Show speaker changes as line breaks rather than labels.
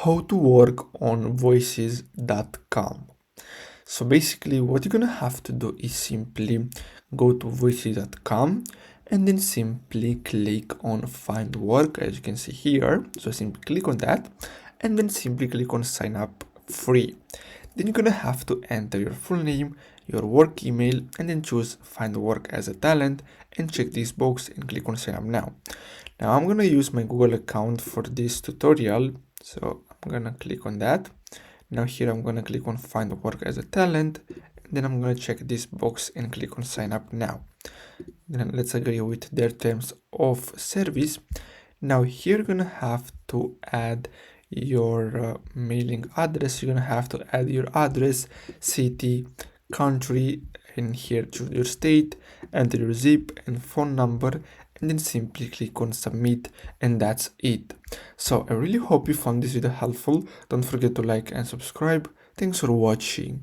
how to work on voices.com. So basically what you're gonna have to do is simply go to voices.com and then simply click on find work, as you can see here. So simply click on that and then simply click on sign up free. Then you're gonna have to enter your full name, your work email, and then choose find work as a talent and check this box and click on sign up now. Now I'm gonna use my Google account for this tutorial, so I'm gonna click on that. Now here I'm gonna click on find work as a talent, and then I'm gonna check this box and click on sign up now. Then let's agree with their terms of service. Now here you're gonna have to add your mailing address. You're gonna have to add your address, city, country, and here choose your state, enter your zip and phone number, and then simply click on submit, and that's it. So I really hope you found this video helpful. Don't forget to like and subscribe. Thanks for watching.